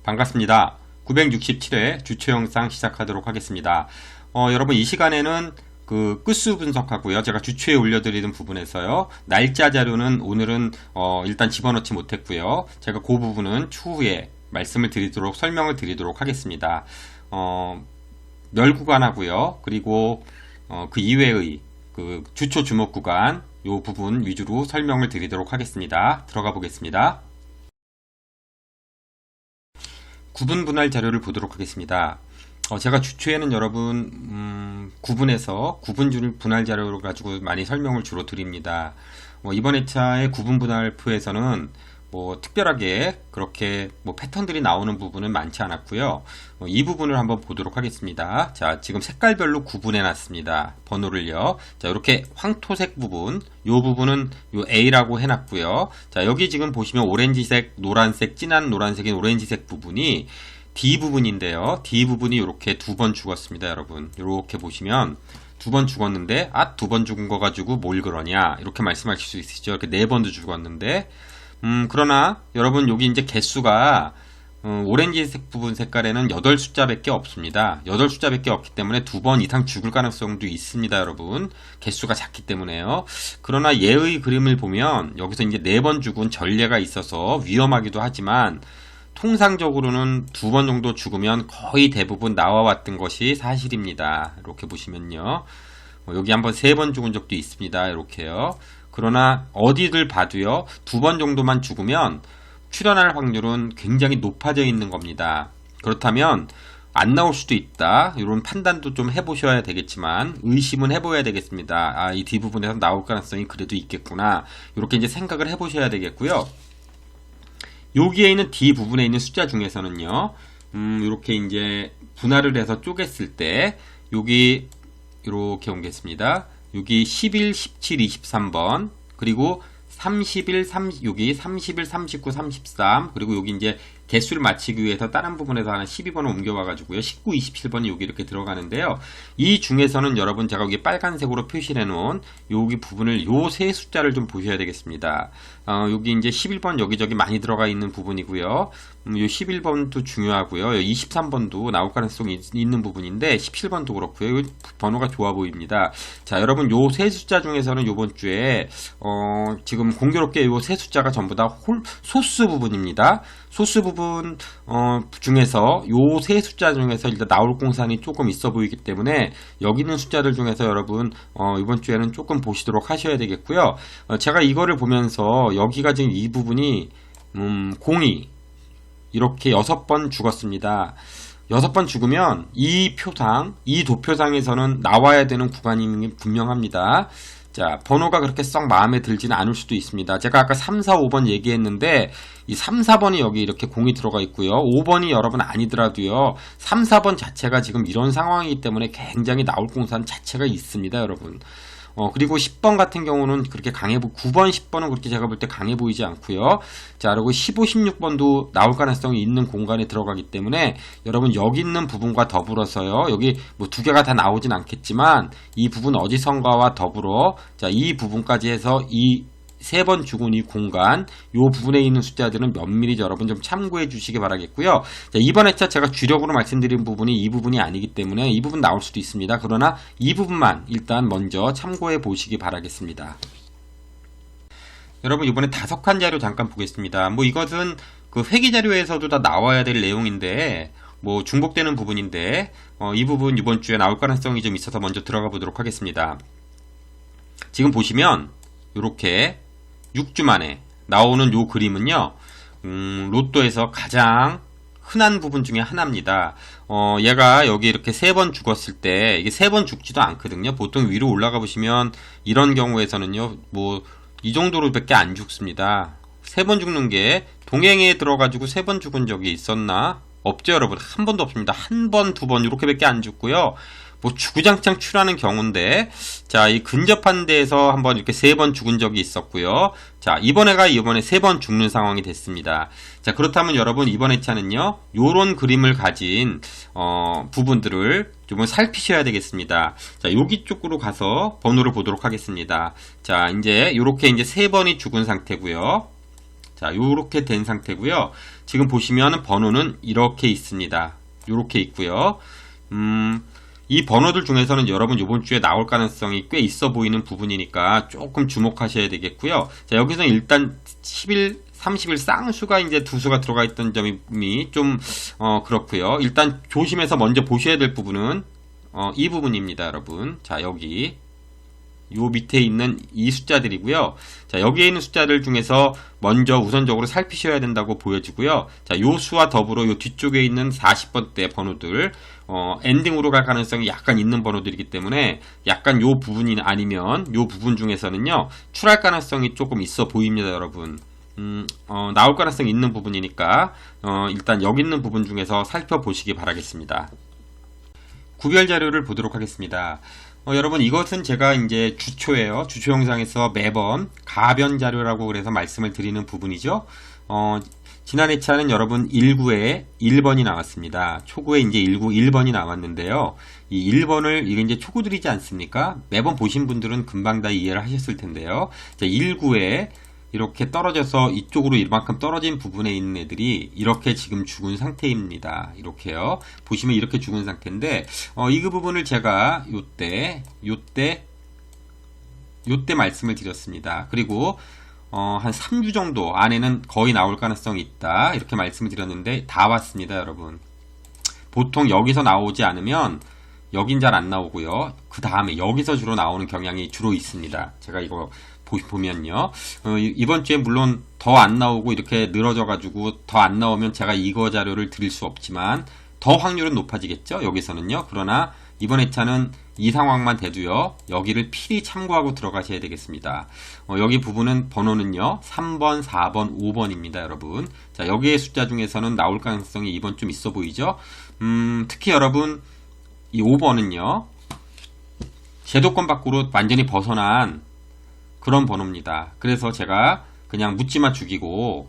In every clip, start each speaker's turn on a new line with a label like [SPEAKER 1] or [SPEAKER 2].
[SPEAKER 1] 반갑습니다. 967회 주초 영상 시작하도록 하겠습니다. 여러분 이 시간에는 그 끝수 분석하고요. 제가 주초에 올려드리는 부분에서요. 날짜 자료는 오늘은 일단 집어넣지 못했고요. 제가 그 부분은 추후에 말씀을 드리도록 설명을 드리도록 하겠습니다. 멸 구간 하고요. 그리고 그 이외의 그 주초 주목 구간 요 부분 위주로 설명을 드리도록 하겠습니다. 들어가 보겠습니다. 구분 분할 자료를 보도록 하겠습니다. 제가 주초에는 여러분 구분해서 구분 분할 자료를 가지고 많이 설명을 주로 드립니다. 이번 회차의 구분 분할표에서는 특별하게 그렇게 패턴들이 나오는 부분은 많지 않았고요. 이 부분을 한번 보도록 하겠습니다. 자, 지금 색깔별로 구분해 놨습니다. 번호를요. 자, 이렇게 황토색 부분, 요 부분은 요 A라고 해놨고요. 자, 여기 지금 보시면 오렌지색, 노란색, 진한 노란색인 오렌지색 부분이 D 부분인데요. D 부분이 이렇게 두 번 죽었습니다, 여러분. 이렇게 보시면 두 번 죽었는데, 두 번 죽은 거 가지고 뭘 그러냐, 이렇게 말씀하실 수 있으시죠. 이렇게 네 번도 죽었는데, 그러나 여러분 여기 이제 개수가 오렌지색 부분 색깔에는 8숫자밖에 없습니다. 8숫자밖에 없기 때문에 두 번 이상 죽을 가능성도 있습니다, 여러분. 개수가 작기 때문에요. 그러나 얘의 그림을 보면 여기서 이제 4번 죽은 전례가 있어서 위험하기도 하지만 통상적으로는 두 번 정도 죽으면 거의 대부분 나와왔던 것이 사실입니다. 이렇게 보시면요. 여기 한번 3번 죽은 적도 있습니다. 이렇게요. 그러나 어디를 봐도요, 2번 정도만 죽으면 출현할 확률은 굉장히 높아져 있는 겁니다. 그렇다면 안 나올 수도 있다, 이런 판단도 좀 해보셔야 되겠지만 의심은 해봐야 되겠습니다. 이 뒷부분에서 나올 가능성이 그래도 있겠구나, 이렇게 이제 생각을 해보셔야 되겠고요. 여기에 있는 D 부분에 있는 숫자 중에서는요, 이렇게 이제 분할을 해서 쪼갰을 때 여기 이렇게 옮겼습니다. 여기 11, 17, 23번, 그리고 31, 30, 여기 31, 39, 33, 그리고 여기 이제 개수를 맞추기 위해서 다른 부분에서 하나 12번을 옮겨와가지고요. 19, 27번이 여기 이렇게 들어가는데요. 이 중에서는 여러분 제가 여기 빨간색으로 표시해 놓은 여기 부분을 요 세 숫자를 좀 보셔야 되겠습니다. 여기 이제 11번 여기저기 많이 들어가 있는 부분이고요. 요 11번도 중요하고요. 23번도 나올 가능성이 있는 부분인데 17번도 그렇고요. 이 번호가 좋아 보입니다. 자, 여러분 요 세 숫자 중에서는 요번 주에 지금 공교롭게 요 세 숫자가 전부 다 소수 부분입니다. 소수 부분 중에서 요 세 숫자 중에서 일단 나올 공산이 조금 있어 보이기 때문에 여기 있는 숫자들 중에서 여러분 이번 주에는 조금 보시도록 하셔야 되겠고요. 제가 이거를 보면서 여기가 지금 이 부분이 공이 이렇게 6번 죽었습니다. 6번 죽으면 이 표상, 이 도표상에서는 나와야 되는 구간이 분명합니다. 자, 번호가 그렇게 썩 마음에 들지는 않을 수도 있습니다. 제가 아까 3, 4, 5번 얘기했는데 이 3, 4번이 여기 이렇게 공이 들어가 있고요. 5번이 여러분 아니더라도요. 3, 4번 자체가 지금 이런 상황이기 때문에 굉장히 나올 공산 자체가 있습니다, 여러분. 그리고 10번 같은 경우는 그렇게 9번, 10번은 그렇게 제가 볼 때 강해 보이지 않고요. 자, 그리고 15, 16번도 나올 가능성이 있는 공간에 들어가기 때문에 여러분 여기 있는 부분과 더불어서요. 여기 두 개가 다 나오진 않겠지만 이 부분 어디선가와 더불어 자, 이 부분까지 해서 이 3번 죽은 이 공간, 요 부분에 있는 숫자들은 면밀히 여러분 좀 참고해 주시기 바라겠고요. 자, 이번 회차 제가 주력으로 말씀드린 부분이 이 부분이 아니기 때문에 이 부분 나올 수도 있습니다. 그러나 이 부분만 일단 먼저 참고해 보시기 바라겠습니다. 여러분 이번에 5칸 자료 잠깐 보겠습니다. 이것은 그 회계 자료에서도 다 나와야 될 내용인데 중복되는 부분인데 이 부분 이번 주에 나올 가능성이 좀 있어서 먼저 들어가 보도록 하겠습니다. 지금 보시면 이렇게 6주 만에 나오는 요 그림은요, 로또에서 가장 흔한 부분 중에 하나입니다. 얘가 여기 이렇게 3번 죽었을 때, 이게 3번 죽지도 않거든요. 보통 위로 올라가 보시면, 이런 경우에서는요, 이 정도로밖에 안 죽습니다. 3번 죽는 게, 동행에 들어가지고 3번 죽은 적이 있었나? 없죠, 여러분. 한 번도 없습니다. 한 번, 2번, 이렇게밖에 안 죽고요. 주구장창 출하는 경우인데, 자, 이 근접한 데에서 한번 이렇게 3번 죽은 적이 있었고요. 자, 이번에 3번 죽는 상황이 됐습니다. 자, 그렇다면 여러분, 이번 회차는요, 요런 그림을 가진, 부분들을 좀 살피셔야 되겠습니다. 자, 여기 쪽으로 가서 번호를 보도록 하겠습니다. 자, 이제, 요렇게 이제 3번이 죽은 상태고요. 자, 요렇게 된 상태고요. 지금 보시면 번호는 이렇게 있습니다. 요렇게 있고요. 이 번호들 중에서는 여러분 이번 주에 나올 가능성이 꽤 있어 보이는 부분이니까 조금 주목하셔야 되겠고요. 자, 여기서 일단 10일, 30일 쌍수가 이제 두 수가 들어가 있던 점이 좀 그렇고요. 일단 조심해서 먼저 보셔야 될 부분은 이 부분입니다, 여러분. 자, 여기 요 밑에 있는 이 숫자들이고요. 자, 여기에 있는 숫자들 중에서 먼저 우선적으로 살피셔야 된다고 보여지고요. 자, 요 수와 더불어 요 뒤쪽에 있는 40번대 번호들, 엔딩으로 갈 가능성이 약간 있는 번호들이기 때문에 약간 요 부분이 아니면 요 부분 중에서는요, 출할 가능성이 조금 있어 보입니다, 여러분. 나올 가능성이 있는 부분이니까, 일단 여기 있는 부분 중에서 살펴보시기 바라겠습니다. 구별 자료를 보도록 하겠습니다. 여러분, 이것은 제가 이제 주초예요. 주초 영상에서 매번 가변 자료라고 그래서 말씀을 드리는 부분이죠. 지난 회차는 여러분 1구에 1번이 나왔습니다. 초구에 이제 1구 1번이 나왔는데요. 이 1번을 이게 이제 초구들이지 않습니까? 매번 보신 분들은 금방 다 이해를 하셨을 텐데요. 자, 1구에 이렇게 떨어져서 이쪽으로 이만큼 떨어진 부분에 있는 애들이 이렇게 지금 죽은 상태입니다. 이렇게요. 보시면 이렇게 죽은 상태인데, 이 부분을 제가 요때 말씀을 드렸습니다. 그리고, 한 3주 정도 안에는 거의 나올 가능성이 있다. 이렇게 말씀을 드렸는데, 다 왔습니다, 여러분. 보통 여기서 나오지 않으면, 여긴 잘 안 나오고요. 그 다음에 여기서 주로 나오는 경향이 주로 있습니다. 제가 이거 보면요. 이번 주에 물론 더 안 나오고 이렇게 늘어져 가지고 더 안 나오면 제가 이거 자료를 드릴 수 없지만 더 확률은 높아지겠죠. 여기서는요. 그러나 이번 회차는 이 상황만 돼도요. 여기를 필히 참고하고 들어가셔야 되겠습니다. 여기 부분은 번호는요. 3번, 4번, 5번입니다. 여러분. 자, 여기의 숫자 중에서는 나올 가능성이 이번 좀 있어 보이죠. 특히 여러분 이 5번은요. 제도권 밖으로 완전히 벗어난 그런 번호입니다. 그래서 제가 그냥 묻지마 죽이고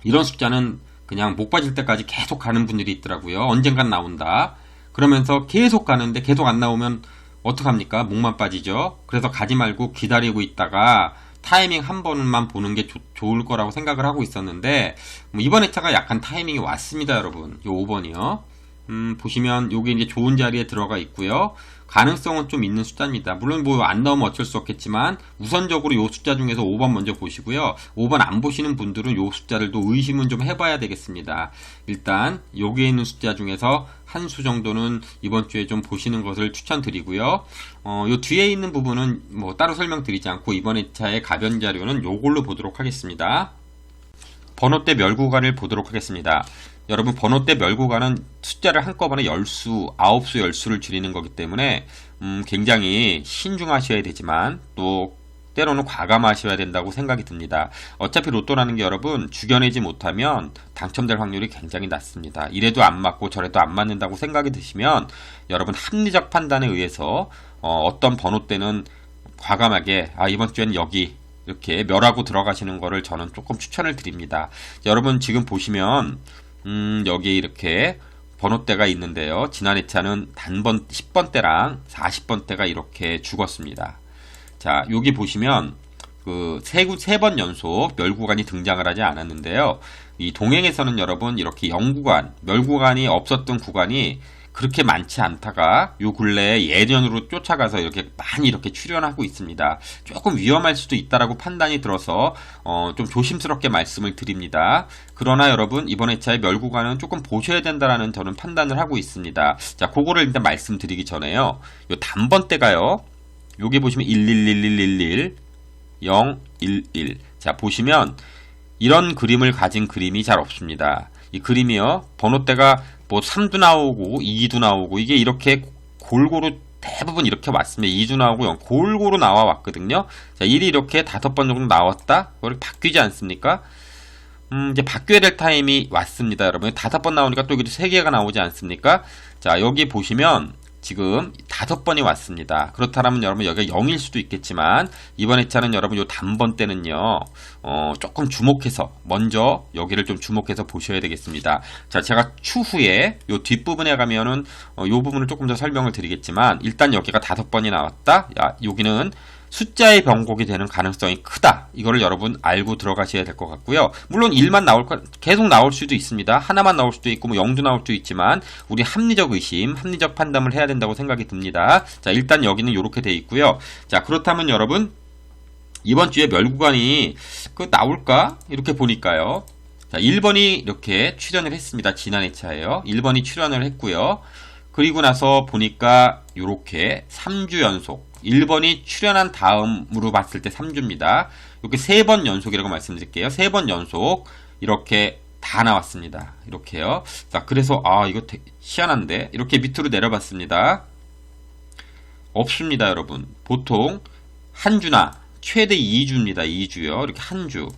[SPEAKER 1] 이런 숫자는 그냥 목 빠질 때까지 계속 가는 분들이 있더라고요. 언젠간 나온다. 그러면서 계속 가는데 계속 안 나오면 어떡합니까? 목만 빠지죠. 그래서 가지 말고 기다리고 있다가 타이밍 한 번만 보는 게 좋을 거라고 생각을 하고 있었는데 이번 회차가 약간 타이밍이 왔습니다, 여러분. 요 5번이요. 보시면 요게 이제 좋은 자리에 들어가 있고요. 가능성은 좀 있는 숫자입니다. 물론 뭐 안 나오면 어쩔 수 없겠지만 우선적으로 요 숫자 중에서 5번 먼저 보시고요. 5번 안 보시는 분들은 요 숫자들도 의심은 좀 해봐야 되겠습니다. 일단 여기에 있는 숫자 중에서 한 수 정도는 이번 주에 좀 보시는 것을 추천드리고요. 요 뒤에 있는 부분은 뭐 따로 설명드리지 않고 이번 회차의 가변 자료는 요걸로 보도록 하겠습니다. 번호대 멸구간을 보도록 하겠습니다. 여러분, 번호대 멸구간은 숫자를 한꺼번에 10수, 9수, 10수를 줄이는 거기 때문에 굉장히 신중하셔야 되지만 또 때로는 과감하셔야 된다고 생각이 듭니다. 어차피 로또라는 게 여러분 죽여내지 못하면 당첨될 확률이 굉장히 낮습니다. 이래도 안 맞고 저래도 안 맞는다고 생각이 드시면 여러분 합리적 판단에 의해서 어떤 번호대는 과감하게 이번 주에는 여기 이렇게 멸하고 들어가시는 거를 저는 조금 추천을 드립니다. 여러분 지금 보시면 여기에 이렇게 번호대가 있는데요. 지난 회차는 단번 10번대랑 40번대가 이렇게 죽었습니다. 자, 여기 보시면 그 세 번 연속 멸구간이 등장을 하지 않았는데요. 이 동행에서는 여러분 이렇게 영구간, 멸구간이 없었던 구간이 그렇게 많지 않다가 요 근래에 예년으로 쫓아가서 이렇게 많이 이렇게 출현하고 있습니다. 조금 위험할 수도 있다라고 판단이 들어서 좀 조심스럽게 말씀을 드립니다. 그러나 여러분 이번 회차의 멸구간은 조금 보셔야 된다라는 저는 판단을 하고 있습니다. 자, 그거를 일단 말씀드리기 전에요. 요 단번대가요. 여기 보시면 111111 011. 자, 보시면 이런 그림을 가진 그림이 잘 없습니다. 이 그림이요. 번호대가 뭐 3도 나오고 2도 나오고 이게 이렇게 골고루 대부분 이렇게 왔습니다. 2도 나오고 0 골고루 나와 왔거든요. 자, 1이 이렇게 5번 정도 나왔다. 그걸 바뀌지 않습니까? 이제 바뀌어야 될 타임이 왔습니다, 여러분. 5번 나오니까 또 여기도 3개가 나오지 않습니까? 자, 여기 보시면 지금 5번이 왔습니다. 그렇다면 여러분 여기가 0일 수도 있겠지만 이번 회차는 여러분 요 단번 때는요 조금 주목해서 먼저 여기를 좀 주목해서 보셔야 되겠습니다. 자, 제가 추후에 요 뒷부분에 가면은 요 부분을 조금 더 설명을 드리겠지만 일단 여기가 5번이 나왔다. 야, 여기는 숫자의 변곡이 되는 가능성이 크다. 이거를 여러분 알고 들어가셔야 될 것 같고요. 물론 1만 계속 나올 수도 있습니다. 하나만 나올 수도 있고, 0도 나올 수도 있지만, 우리 합리적 의심, 합리적 판단을 해야 된다고 생각이 듭니다. 자, 일단 여기는 이렇게 돼 있고요. 자, 그렇다면 여러분, 이번 주에 멸구간이 나올까? 이렇게 보니까요. 자, 1번이 이렇게 출연을 했습니다. 지난 회차에요. 1번이 출연을 했고요. 그리고 나서 보니까 이렇게 3주 연속 1번이 출연한 다음으로 봤을 때 3주입니다. 이렇게 3번 연속이라고 말씀드릴게요. 3번 연속 이렇게 다 나왔습니다. 이렇게요. 자, 그래서 이거 희한한데 이렇게 밑으로 내려봤습니다. 없습니다, 여러분. 보통 한 주나 최대 2주입니다. 2주요. 이렇게 한 주.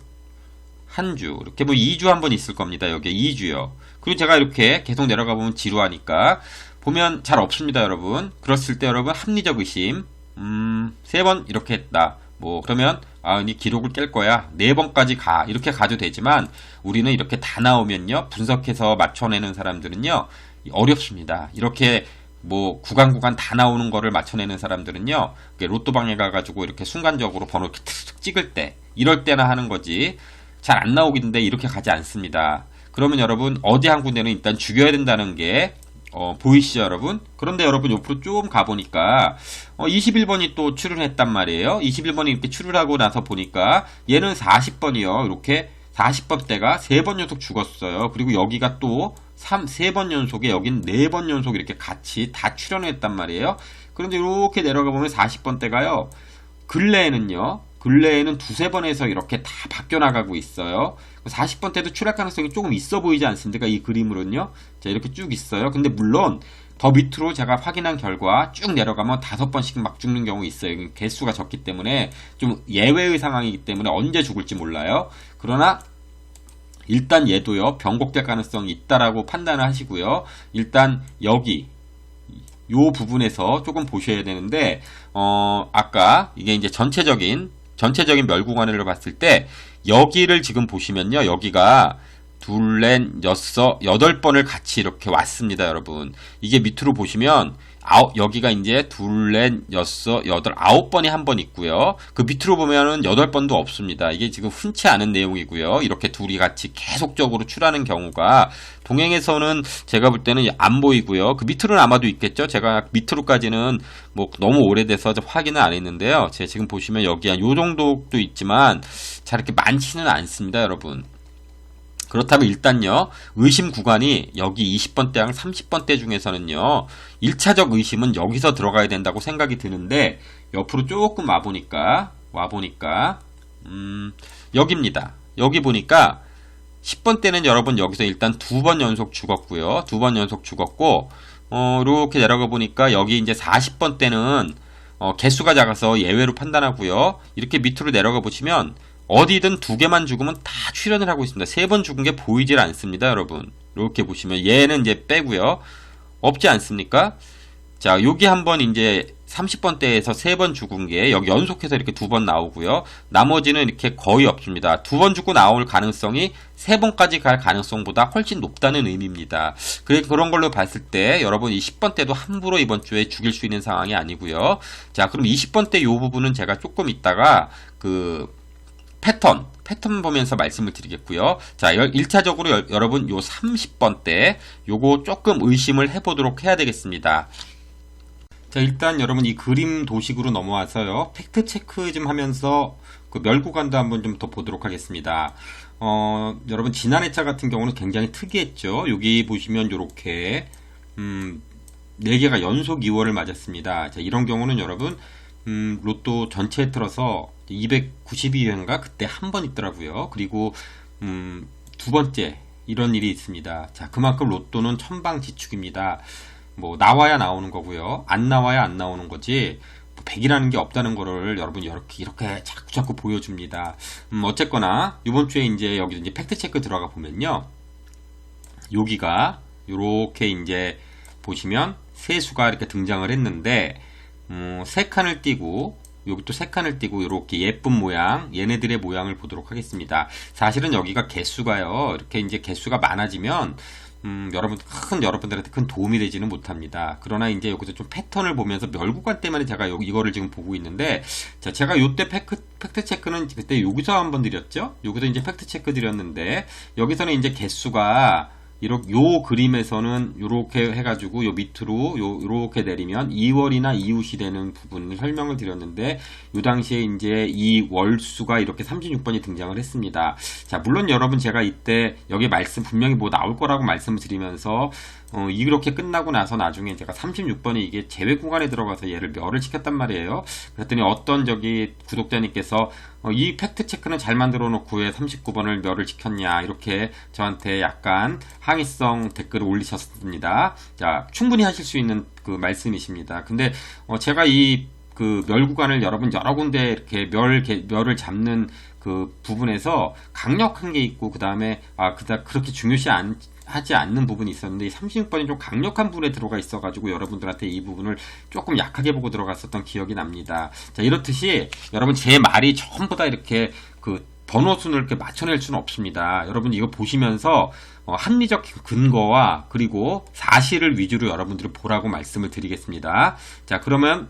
[SPEAKER 1] 이렇게 2주 한 번 있을 겁니다. 여기에 2주요. 그리고 제가 이렇게 계속 내려가 보면 지루하니까 보면 잘 없습니다, 여러분. 그랬을 때 여러분 합리적 의심 3번 이렇게 했다. 그러면 이 기록을 깰 거야. 4번까지 가. 이렇게 가도 되지만 우리는 이렇게 다 나오면요. 분석해서 맞춰내는 사람들은요. 어렵습니다. 이렇게 구간 다 나오는 거를 맞춰내는 사람들은요. 로또방에 가가지고 이렇게 순간적으로 번호 이렇게 툭 찍을 때 이럴 때나 하는 거지. 잘 안 나오긴데 이렇게 가지 않습니다. 그러면 여러분 어디 한 군데는 일단 죽여야 된다는 게 보이시죠, 여러분? 그런데 여러분 옆으로 좀 가보니까 21번이 또 출연했단 말이에요. 21번이 이렇게 출연하고 나서 보니까 얘는 40번이요. 이렇게 40번 때가 3번 연속 죽었어요. 그리고 여기가 또 3번 연속에 여긴 4번 연속 이렇게 같이 다 출연했단 말이에요. 그런데 이렇게 내려가 보면 40번 때가요. 근래에는 두세 번에서 이렇게 다 바뀌어나가고 있어요. 40번 때도 출할 가능성이 조금 있어 보이지 않습니까? 이 그림으로는요. 자, 이렇게 쭉 있어요. 근데 물론 더 밑으로 제가 확인한 결과 쭉 내려가면 5번씩 막 죽는 경우 있어요. 개수가 적기 때문에 좀 예외의 상황이기 때문에 언제 죽을지 몰라요. 그러나 일단 얘도요. 변곡될 가능성이 있다라고 판단을 하시고요. 일단 여기 요 부분에서 조금 보셔야 되는데 아까 이게 이제 전체적인 멸구간을 봤을 때 여기를 지금 보시면요. 여기가 둘, 넷, 여덟 번을 같이 이렇게 왔습니다, 여러분. 이게 밑으로 보시면 여기가 이제 둘, 넷, 여덟, 9번이 한 번 있고요. 그 밑으로 보면은 8번도 없습니다. 이게 지금 흔치 않은 내용이고요. 이렇게 둘이 같이 계속적으로 출하는 경우가 동행에서는 제가 볼 때는 안 보이고요. 그 밑으로는 아마도 있겠죠. 제가 밑으로까지는 너무 오래돼서 확인을 안 했는데요. 제가 지금 보시면 여기 한 요 정도도 있지만 잘 이렇게 많지는 않습니다, 여러분. 그렇다면 일단요, 의심 구간이 여기 20번대랑 30번대 중에서는요, 1차적 의심은 여기서 들어가야 된다고 생각이 드는데, 옆으로 조금 와보니까, 여기입니다. 여기 보니까, 10번대는 여러분 여기서 일단 2번 연속 죽었고요. 2번 연속 죽었고, 이렇게 내려가 보니까 여기 이제 40번대는, 개수가 작아서 예외로 판단하고요. 이렇게 밑으로 내려가 보시면, 어디든 2개만 죽으면 다 출연을 하고 있습니다. 3번 죽은 게 보이질 않습니다, 여러분. 이렇게 보시면 얘는 이제 빼고요. 없지 않습니까? 자, 여기 한번 이제 30번대에서 3번 죽은 게 여기 연속해서 이렇게 2번 나오고요. 나머지는 이렇게 거의 없습니다. 2번 죽고 나올 가능성이 3번까지 갈 가능성보다 훨씬 높다는 의미입니다. 그런 걸로 봤을 때 여러분 이 10번대도 함부로 이번 주에 죽일 수 있는 상황이 아니고요. 자, 그럼 20번대 이 부분은 제가 조금 있다가 패턴 보면서 말씀을 드리겠고요. 자, 1차적으로 여러분 요 30번대 요거 조금 의심을 해보도록 해야 되겠습니다. 자, 일단 여러분 이 그림 도식으로 넘어와서요. 팩트 체크 좀 하면서 멸구간도 한번 좀 더 보도록 하겠습니다. 여러분 지난 회차 같은 경우는 굉장히 특이했죠. 여기 보시면 요렇게 4개가 연속 2월을 맞았습니다. 자, 이런 경우는 여러분 로또 전체에 틀어서 292회인가 그때 한 번 있더라고요. 그리고 두 번째 이런 일이 있습니다. 자, 그만큼 로또는 천방지축입니다. 나와야 나오는 거고요. 안 나와야 안 나오는 거지 100이라는 게 없다는 거를 여러분 이렇게 자꾸 보여줍니다. 어쨌거나 이번 주에 이제 여기 이제 팩트 체크 들어가 보면요. 여기가 요렇게 이제 보시면 세 수가 이렇게 등장을 했는데 3칸을 띄고 여기 또 3칸을 띄고 이렇게 예쁜 모양 얘네들의 모양을 보도록 하겠습니다. 사실은 여기가 개수가요 이렇게 이제 개수가 많아지면 여러분들한테 큰 도움이 되지는 못합니다. 그러나 이제 여기서 좀 패턴을 보면서 멸구간 때문에 제가 이거를 지금 보고 있는데, 자, 제가 요때 팩트 체크는 그때 여기서 한번 드렸죠? 여기서 이제 팩트 체크 드렸는데, 여기서는 이제 개수가 요 그림에서는 요렇게 해가지고 요 밑으로 요렇게 내리면 2월이나 이웃이 되는 부분을 설명을 드렸는데, 요 당시에 이제 이 월수가 이렇게 36번이 등장을 했습니다. 자, 물론 여러분 제가 이때 여기 말씀 분명히 뭐 나올 거라고 말씀을 드리면서 이렇게 끝나고 나서 나중에 제가 36번에 이게 제외 구간에 들어가서 얘를 멸을 시켰단 말이에요. 그랬더니 어떤 저기 구독자님께서 이 팩트 체크는 잘 만들어 놓고 왜 39번을 멸을 시켰냐, 이렇게 저한테 약간 항의성 댓글을 올리셨습니다. 자, 충분히 하실 수 있는 그 말씀이십니다. 근데 제가 이 그 멸 구간을 여러분 여러 군데 이렇게 멸을 잡는 그 부분에서 강력한 게 있고, 그 다음에 그렇게 하지 않는 부분이 있었는데, 이 36번이 좀 강력한 부분에 들어가 있어가지고 여러분들한테 이 부분을 조금 약하게 보고 들어갔었던 기억이 납니다. 자, 이렇듯이 여러분 제 말이 전부 다 이렇게 그 번호순을 이렇게 맞춰낼 수는 없습니다. 여러분 이거 보시면서 합리적 근거와 그리고 사실을 위주로 여러분들을 보라고 말씀을 드리겠습니다. 자, 그러면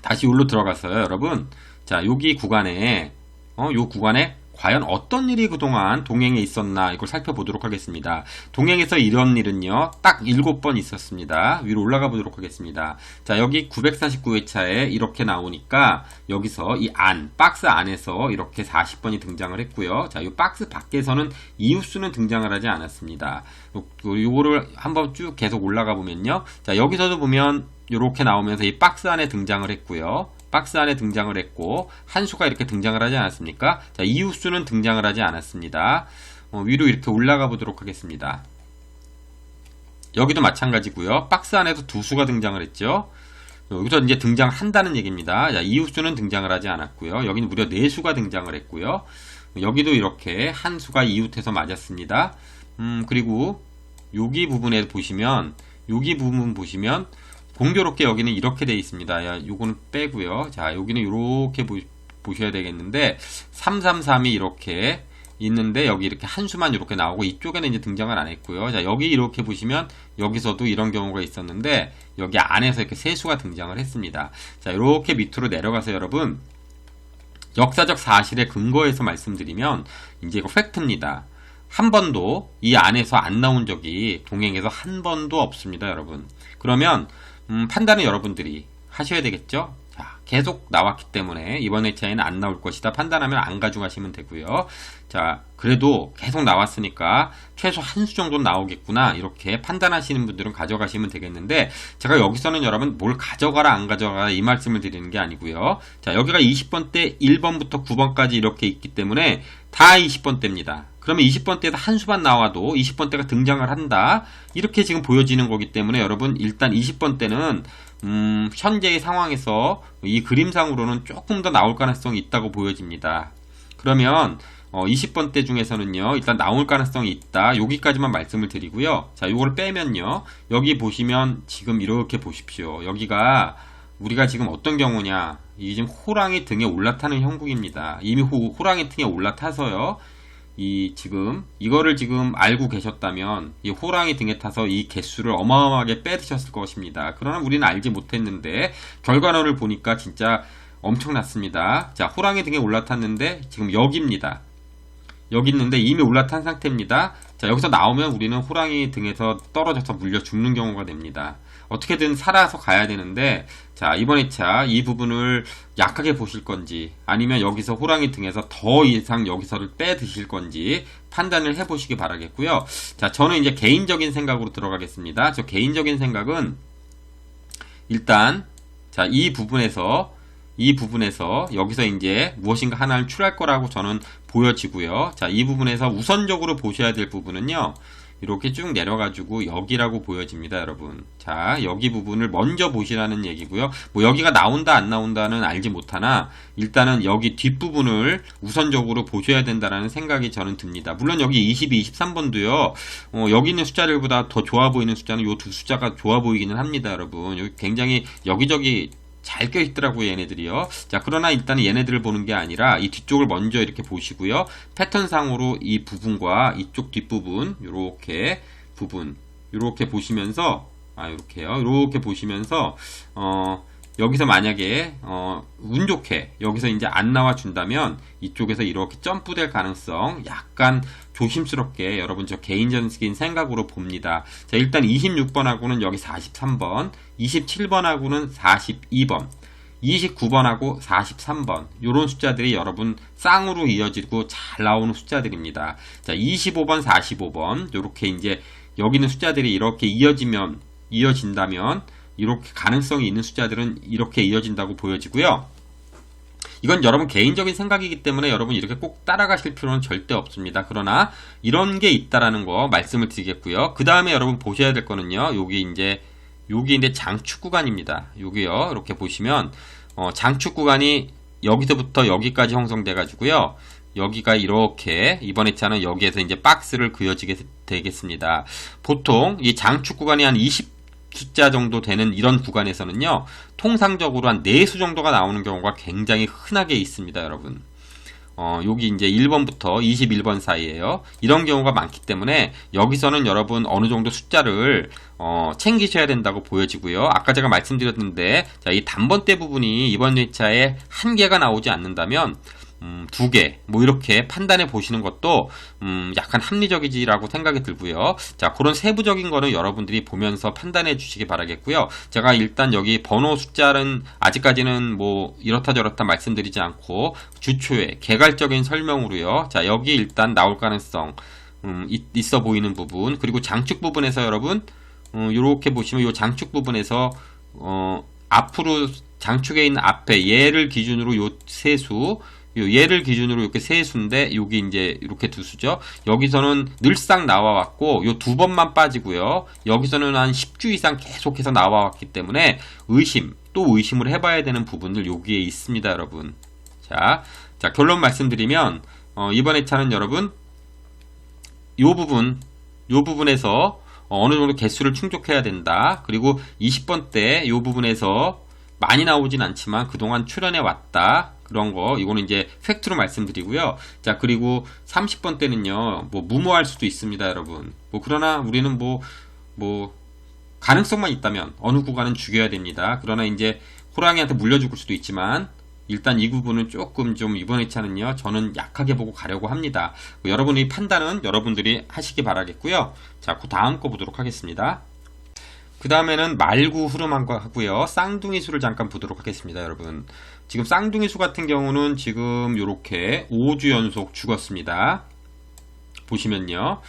[SPEAKER 1] 다시 여기로 들어갔어요, 여러분. 자, 여기 구간에 요 구간에 과연 어떤 일이 그동안 동행에 있었나, 이걸 살펴보도록 하겠습니다. 동행에서 이런 일은요, 딱 7번 있었습니다. 위로 올라가 보도록 하겠습니다. 자, 여기 949회차에 이렇게 나오니까 여기서 이 박스 안에서 이렇게 40번이 등장을 했고요. 자, 이 박스 밖에서는 이웃수는 등장을 하지 않았습니다. 요거를 한번 쭉 계속 올라가 보면요. 자, 여기서도 보면 이렇게 나오면서 이 박스 안에 등장을 했고요. 박스 안에 등장을 했고, 한수가 이렇게 등장을 하지 않았습니까? 자, 이웃수는 등장을 하지 않았습니다. 위로 이렇게 올라가 보도록 하겠습니다. 여기도 마찬가지고요. 박스 안에도 두 수가 등장을 했죠. 여기서 이제 등장한다는 얘기입니다. 자, 이웃수는 등장을 하지 않았고요. 여기는 무려 네 수가 등장을 했고요. 여기도 이렇게 한 수가 이웃해서 맞았습니다. 그리고 여기 부분에 보시면, 여기 부분 보시면 공교롭게 여기는 이렇게 되어 있습니다. 야, 요거는 빼고요. 자, 여기는 이렇게 보셔야 되겠는데, 333이 이렇게 있는데, 여기 이렇게 한 수만 이렇게 나오고, 이쪽에는 이제 등장을 안 했고요. 자, 여기 이렇게 보시면, 여기서도 이런 경우가 있었는데, 여기 안에서 이렇게 세 수가 등장을 했습니다. 자, 이렇게 밑으로 내려가서 여러분, 역사적 사실에 근거해서 말씀드리면, 이제 이거 팩트입니다. 한 번도 이 안에서 안 나온 적이 동행에서 한 번도 없습니다, 여러분. 그러면, 판단은 여러분들이 하셔야 되겠죠? 자, 계속 나왔기 때문에 이번 회차에는 안 나올 것이다. 판단하면 안 가져가시면 되고요. 자, 그래도 계속 나왔으니까 최소 한 수 정도는 나오겠구나, 이렇게 판단하시는 분들은 가져가시면 되겠는데, 제가 여기서는 여러분 뭘 가져가라 안 가져가라 이 말씀을 드리는 게 아니고요. 자, 여기가 20번대 1번부터 9번까지 이렇게 있기 때문에 다 20번대입니다. 그러면 20번대에서 한 수만 나와도 20번대가 등장을 한다, 이렇게 지금 보여지는 거기 때문에 여러분 일단 20번대는 현재의 상황에서 이 그림상으로는 조금 더 나올 가능성이 있다고 보여집니다. 그러면 20번대 중에서는요, 일단 나올 가능성이 있다, 여기까지만 말씀을 드리고요. 자, 요걸 빼면요, 여기 보시면 지금 이렇게 보십시오. 여기가 우리가 지금 어떤 경우냐, 이게 지금 호랑이 등에 올라타는 형국입니다. 이미 호랑이 등에 올라타서요, 지금 이거를 지금 알고 계셨다면 이 호랑이 등에 타서 이 개수를 어마어마하게 빼드셨을 것입니다. 그러나 우리는 알지 못했는데 결과론을 보니까 진짜 엄청났습니다. 자, 호랑이 등에 올라탔는데 지금 여기입니다. 여기 있는데 이미 올라탄 상태입니다. 자, 여기서 나오면 우리는 호랑이 등에서 떨어져서 물려 죽는 경우가 됩니다. 어떻게든 살아서 가야 되는데, 자, 이번 회차 이 부분을 약하게 보실 건지, 아니면 여기서 호랑이 등에서 더 이상 여기서를 빼 드실 건지 판단을 해 보시기 바라겠고요. 자, 저는 이제 개인적인 생각으로 들어가겠습니다. 저 개인적인 생각은 일단, 자, 이 부분에서 여기서 이제 무엇인가 하나를 출할 거라고 저는 보여지고요. 자, 이 부분에서 우선적으로 보셔야 될 부분은요, 이렇게 쭉 내려가지고 여기라고 보여집니다, 여러분. 자, 여기 부분을 먼저 보시라는 얘기고요. 뭐 여기가 나온다 안 나온다는 알지 못하나 일단은 여기 뒷부분을 우선적으로 보셔야 된다라는 생각이 저는 듭니다. 물론 여기 22, 23번도요. 여기 있는 숫자들보다 더 좋아 보이는 숫자는 이 두 숫자가 좋아 보이기는 합니다, 여러분. 여기 굉장히 여기저기 잘 껴있더라고요, 얘네들이요. 자, 그러나 일단은 얘네들을 보는 게 아니라 이 뒤쪽을 먼저 이렇게 보시고요. 패턴상으로 이 부분과 이쪽 뒷부분, 요렇게 부분 이렇게 보시면서 이렇게요. 이렇게 보시면서 여기서 만약에 운 좋게 여기서 이제 안 나와 준다면 이쪽에서 이렇게 점프될 가능성 약간 조심스럽게 여러분 저 개인적인 생각으로 봅니다. 자, 일단 26번하고는 여기 43번, 27번하고는 42번, 29번하고 43번 요런 숫자들이 여러분 쌍으로 이어지고 잘 나오는 숫자들입니다. 자, 25번, 45번 요렇게 이제 여기 있는 숫자들이 이렇게 이어진다면 이렇게 가능성이 있는 숫자들은 이렇게 이어진다고 보여지고요. 이건 여러분 개인적인 생각이기 때문에 여러분 이렇게 꼭 따라가실 필요는 절대 없습니다. 그러나 이런 게 있다라는 거 말씀을 드리겠고요. 그 다음에 여러분 보셔야 될 거는요. 여기 이제 장축 구간입니다. 여기요. 이렇게 보시면 장축 구간이 여기서부터 여기까지 형성돼 가지고요. 여기가 이렇게 이번 회차는 여기에서 이제 박스를 그려지게 되겠습니다. 보통 이 장축 구간이 한 20 숫자 정도 되는 이런 구간에서는요, 통상적으로 한 4수 정도가 나오는 경우가 굉장히 흔하게 있습니다, 여러분. 여기 이제 1번부터 21번 사이에요. 이런 경우가 많기 때문에 여기서는 여러분 어느 정도 숫자를 챙기셔야 된다고 보여지고요. 아까 제가 말씀드렸는데, 자, 이 단번대 부분이 이번 회차에 한 개가 나오지 않는다면 2개, 뭐 이렇게 판단해 보시는 것도 약간 합리적이지라고 생각이 들고요. 자, 그런 세부적인 거는 여러분들이 보면서 판단해 주시기 바라겠고요. 제가 일단 여기 번호 숫자는 아직까지는 뭐 이렇다 저렇다 말씀드리지 않고 주초에 개괄적인 설명으로요. 자, 여기 일단 나올 가능성 있어 보이는 부분, 그리고 장축 부분에서 여러분 요렇게 보시면 이 장축 부분에서 앞으로 장축에 있는 앞에 얘를 기준으로 요 세수, 얘를 기준으로 이렇게 세 수인데 여기 이제 이렇게 두 수죠. 여기서는 늘상 나와왔고 요 2번만 빠지고요. 여기서는 한 10주 이상 계속해서 나와왔기 때문에 또 의심을 해봐야 되는 부분들 여기에 있습니다, 여러분. 자 결론 말씀드리면 이번 회차는 여러분 요 부분에서 어느 정도 개수를 충족해야 된다. 그리고 20번 때 요 부분에서 많이 나오진 않지만 그동안 출연해 왔다. 그런 거, 이거는 이제 팩트로 말씀드리고요. 자, 그리고 30번 때는요, 뭐, 무모할 수도 있습니다, 여러분. 그러나 우리는 가능성만 있다면, 어느 구간은 죽여야 됩니다. 그러나 이제, 호랑이한테 물려 죽을 수도 있지만, 일단 이 부분은 조금 좀 이번 회차는요, 저는 약하게 보고 가려고 합니다. 여러분의 판단은 여러분들이 하시기 바라겠고요. 자, 그 다음 거 보도록 하겠습니다. 그 다음에는 말구 흐름한거 하고요. 쌍둥이 수를 잠깐 보도록 하겠습니다, 여러분. 지금 쌍둥이 수 같은 경우는 지금 요렇게 5주 연속 죽었습니다. 보시면요.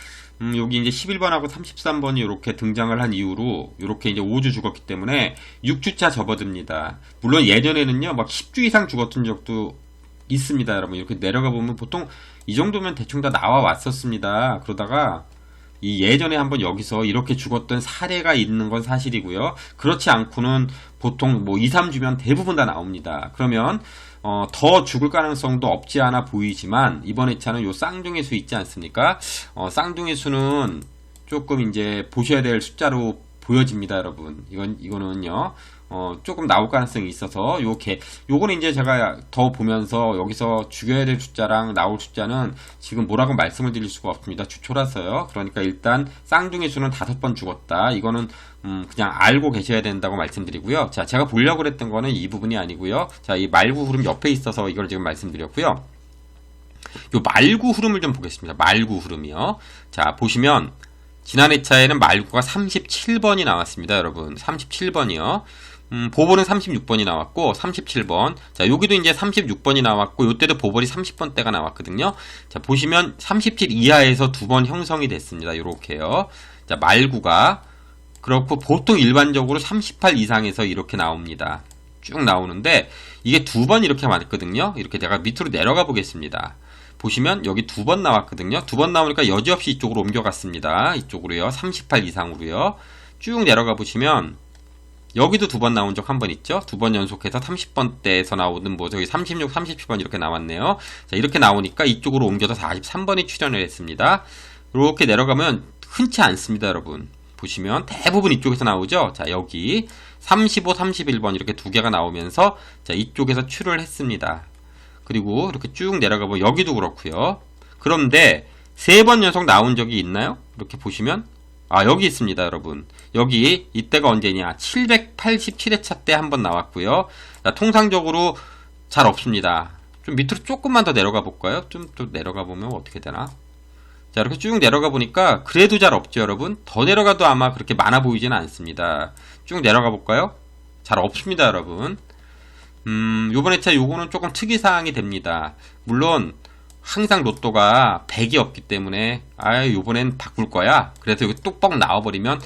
[SPEAKER 1] 여기 이제 11번하고 33번이 이렇게 등장을 한 이후로 이렇게 이제 5주 죽었기 때문에 6주차 접어듭니다. 물론 예전에는요, 막 10주 이상 죽었던 적도 있습니다, 여러분. 이렇게 내려가 보면 보통 이 정도면 대충 다 나와 왔었습니다. 그러다가 이 예전에 한번 여기서 이렇게 죽었던 사례가 있는 건 사실이고요. 그렇지 않고는 보통 뭐 2, 3주면 대부분 다 나옵니다. 그러면 더 죽을 가능성도 없지 않아 보이지만 이번 회차는 요 쌍둥이 수 있지 않습니까? 쌍둥이 수는 조금 이제 보셔야 될 숫자로 보여집니다, 여러분. 이거는요. 조금 나올 가능성이 있어서 요거는 이제 제가 더 보면서 여기서 죽여야 될 숫자랑 나올 숫자는 지금 뭐라고 말씀을 드릴 수가 없습니다. 주초라서요. 그러니까 일단 쌍둥이 수는 5번 죽었다. 이거는 그냥 알고 계셔야 된다고 말씀드리고요. 자, 제가 보려고 그랬던 거는 이 부분이 아니고요. 자, 이 말구 흐름 옆에 있어서 이걸 지금 말씀드렸고요. 요 말구 흐름을 좀 보겠습니다. 말구 흐름이요. 자, 보시면 지난 회차에는 말구가 37번이 나왔습니다, 여러분. 37번이요. 보볼은 36번이 나왔고 37번. 자, 여기도 이제 36번이 나왔고 요때도 보볼이 30번대가 나왔거든요. 자, 보시면 37 이하에서 2번 형성이 됐습니다. 요렇게요. 자, 말구가 그렇고 보통 일반적으로 38 이상에서 이렇게 나옵니다. 쭉 나오는데 이게 2번 이렇게 맞거든요. 이렇게 내가 밑으로 내려가 보겠습니다. 보시면 여기 2번 나왔거든요. 2번 나오니까 여지없이 이쪽으로 옮겨갔습니다. 이쪽으로요. 38 이상으로요. 쭉 내려가 보시면 여기도 2번 나온 적 한 번 있죠. 2번 연속해서 30번대에서 나오는 저기 36, 37번 이렇게 나왔네요. 자, 이렇게 나오니까 이쪽으로 옮겨서 43번이 출연을 했습니다. 이렇게 내려가면 흔치 않습니다, 여러분. 보시면 대부분 이쪽에서 나오죠. 자, 여기 35, 31번 이렇게 2개가 나오면서 자, 이쪽에서 출을 했습니다. 그리고 이렇게 쭉 내려가 보면 여기도 그렇고요. 그런데 3번 연속 나온 적이 있나요? 이렇게 보시면 여기 있습니다, 여러분. 여기 이때가 언제냐? 787회차 때 한번 나왔고요. 자, 통상적으로 잘 없습니다. 좀 밑으로 조금만 더 내려가 볼까요? 좀 또 내려가 보면 어떻게 되나? 자, 이렇게 쭉 내려가 보니까 그래도 잘 없죠, 여러분. 더 내려가도 아마 그렇게 많아 보이지는 않습니다. 쭉 내려가 볼까요? 잘 없습니다, 여러분. 요번 회차 요거는 조금 특이사항이 됩니다. 물론 항상 로또가 100이 없기 때문에 요번엔 바꿀 거야. 그래서 여기 뚝뻑 나와버리면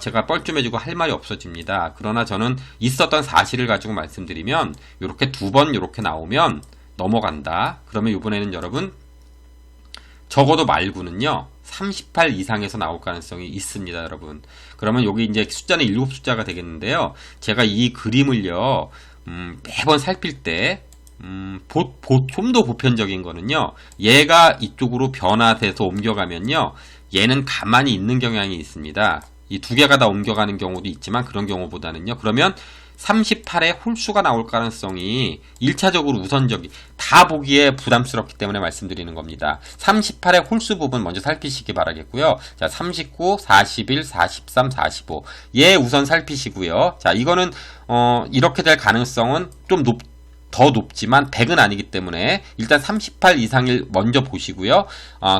[SPEAKER 1] 제가 뻘쭘해지고 할 말이 없어집니다. 그러나 저는 있었던 사실을 가지고 말씀드리면 요렇게 두 번 요렇게 나오면 넘어간다. 그러면 요번에는 여러분 적어도 말고는요 38 이상에서 나올 가능성이 있습니다, 여러분. 그러면 여기 이제 숫자는 7숫자가 되겠는데요. 제가 이 그림을요 매번 살필 때 좀 더 보편적인 거는요, 얘가 이쪽으로 변화돼서 옮겨가면요, 얘는 가만히 있는 경향이 있습니다. 이 두 개가 다 옮겨가는 경우도 있지만 그런 경우보다는요, 그러면 38의 홀수가 나올 가능성이 1차적으로 우선적이 다 보기에 부담스럽기 때문에 말씀드리는 겁니다. 38의 홀수 부분 먼저 살피시기 바라겠고요. 자, 39, 41, 43, 45. 얘 우선 살피시고요. 자, 이거는 이렇게 될 가능성은 좀 더 높지만 100은 아니기 때문에 일단 38 이상을 먼저 보시고요.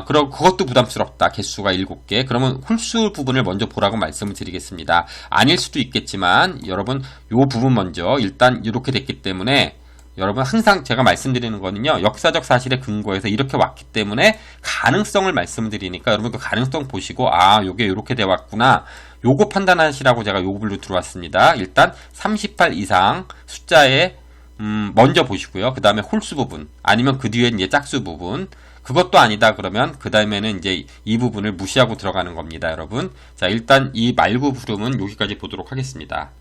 [SPEAKER 1] 그럼 그것도 부담스럽다. 개수가 7개. 그러면 홀수 부분을 먼저 보라고 말씀을 드리겠습니다. 아닐 수도 있겠지만 여러분 요 부분 먼저 일단 이렇게 됐기 때문에 여러분 항상 제가 말씀드리는 거는요, 역사적 사실에 근거해서 이렇게 왔기 때문에 가능성을 말씀드리니까 여러분 그 가능성 보시고 요게 이렇게 돼 왔구나, 요거 판단하시라고 제가 요거로 들어왔습니다. 일단 38 이상 숫자에 먼저 보시고요. 그 다음에 홀수 부분, 아니면 그 뒤에 이제 짝수 부분, 그것도 아니다 그러면 그 다음에는 이제 이 부분을 무시하고 들어가는 겁니다, 여러분. 자, 일단 이 말구 부름은 여기까지 보도록 하겠습니다.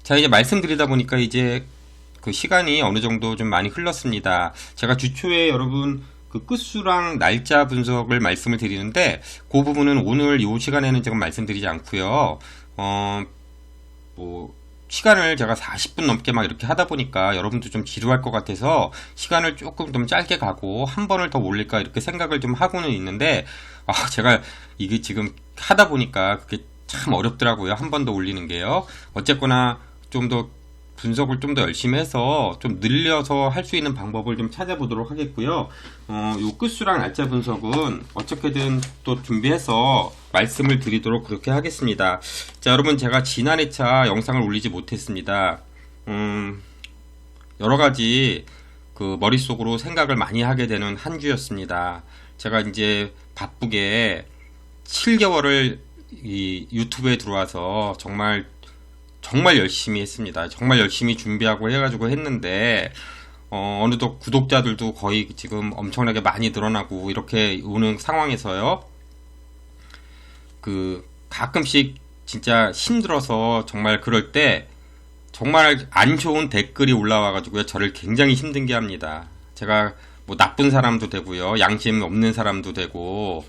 [SPEAKER 1] 자, 이제 말씀드리다 보니까 이제 그 시간이 어느 정도 좀 많이 흘렀습니다. 제가 주초에 여러분 그 끝수랑 날짜 분석을 말씀을 드리는데 그 부분은 오늘 이 시간에는 지금 말씀드리지 않고요. 시간을 제가 40분 넘게 막 이렇게 하다 보니까 여러분도 좀 지루할 것 같아서 시간을 조금 좀 짧게 가고 한 번을 더 올릴까 이렇게 생각을 좀 하고는 있는데 제가 이게 지금 하다 보니까 그게 참 어렵더라고요. 한 번 더 올리는 게요. 어쨌거나 좀 더 분석을 좀 더 열심히 해서 좀 늘려서 할 수 있는 방법을 좀 찾아보도록 하겠고요. 요 끝수랑 날짜 분석은 어떻게든 또 준비해서 말씀을 드리도록 그렇게 하겠습니다. 자, 여러분 제가 지난 회차 영상을 올리지 못했습니다. 여러가지 그 머릿속으로 생각을 많이 하게 되는 한 주였습니다. 제가 이제 바쁘게 7개월을 이 유튜브에 들어와서 정말 열심히 했습니다. 정말 열심히 준비하고 해가지고 했는데 어느덧 구독자들도 거의 지금 엄청나게 많이 늘어나고 이렇게 오는 상황에서요, 그 가끔씩 진짜 힘들어서 정말 그럴 때 정말 안 좋은 댓글이 올라와가지고요, 저를 굉장히 힘들게 합니다. 제가 뭐 나쁜 사람도 되고요, 양심 없는 사람도 되고,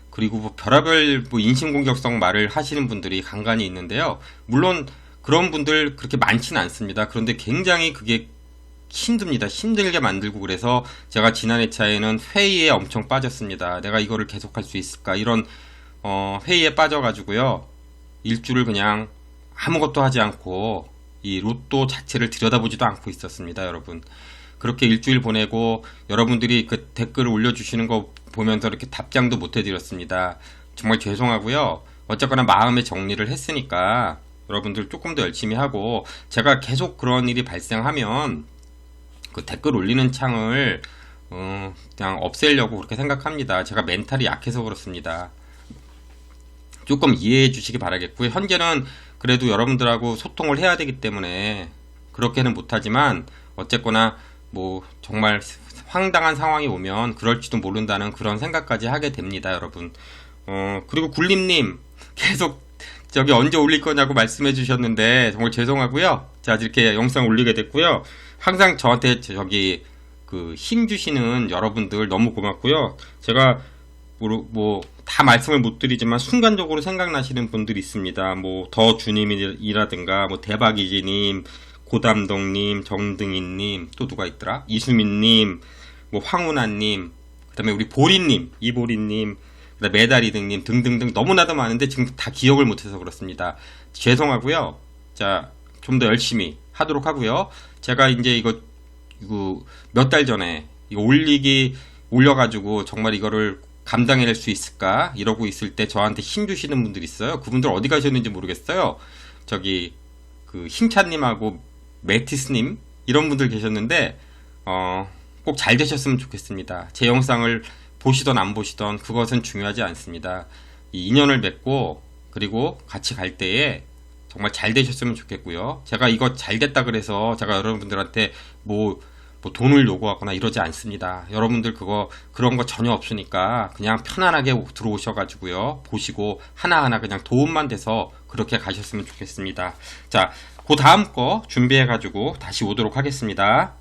[SPEAKER 1] 그리고 뭐 별의별 뭐 인신공격성 말을 하시는 분들이 간간히 있는데요. 물론 그런 분들 그렇게 많지는 않습니다. 그런데 굉장히 그게 힘듭니다. 힘들게 만들고, 그래서 제가 지난 회차에는 회의에 엄청 빠졌습니다. 내가 이거를 계속할 수 있을까, 이런 회의에 빠져가지고요, 일주를 그냥 아무것도 하지 않고 이 로또 자체를 들여다보지도 않고 있었습니다, 여러분. 그렇게 일주일 보내고 여러분들이 그 댓글을 올려주시는 거 보면서 이렇게 답장도 못 해드렸습니다. 정말 죄송하고요. 어쨌거나 마음의 정리를 했으니까 여러분들 조금 더 열심히 하고, 제가 계속 그런 일이 발생하면 그 댓글 올리는 창을 그냥 없애려고 그렇게 생각합니다. 제가 멘탈이 약해서 그렇습니다. 조금 이해해 주시기 바라겠고요. 현재는 그래도 여러분들하고 소통을 해야 되기 때문에 그렇게는 못하지만 어쨌거나 뭐 정말 황당한 상황이 오면 그럴지도 모른다는 그런 생각까지 하게 됩니다, 여러분. 그리고 굴림님 계속 저기 언제 올릴 거냐고 말씀해 주셨는데 정말 죄송하고요. 제가 이렇게 영상 올리게 됐고요. 항상 저한테 저기 그 힘 주시는 여러분들 너무 고맙고요. 제가 뭐 다 말씀을 못 드리지만 순간적으로 생각나시는 분들이 있습니다. 뭐 더 주님이라든가 뭐 대박이지님, 고담동님, 정등인님, 또 누가 있더라? 이수민님, 뭐 황운아님, 그 다음에 우리 보리님, 이보리님, 그다음에 메다리등님 등등등 너무나도 많은데 지금 다 기억을 못해서 그렇습니다. 죄송하고요. 자, 좀 더 열심히 하도록 하고요. 제가 이제 이거 몇 달 전에 이거 올려가지고 정말 이거를 감당해낼 수 있을까 이러고 있을 때 저한테 힘 주시는 분들 있어요. 그분들 어디 가셨는지 모르겠어요. 저기 그 힘찬님하고 매티스님 이런 분들 계셨는데 꼭 잘 되셨으면 좋겠습니다. 제 영상을 보시던 안 보시던 그것은 중요하지 않습니다. 이 인연을 맺고 그리고 같이 갈 때에 정말 잘 되셨으면 좋겠고요. 제가 이거 잘 됐다 그래서 제가 여러분들한테 뭐 돈을 요구하거나 이러지 않습니다. 여러분들 그런 거 전혀 없으니까 그냥 편안하게 들어오셔가지고요. 보시고 하나하나 그냥 도움만 돼서 그렇게 가셨으면 좋겠습니다. 자, 그 다음 거 준비해가지고 다시 오도록 하겠습니다.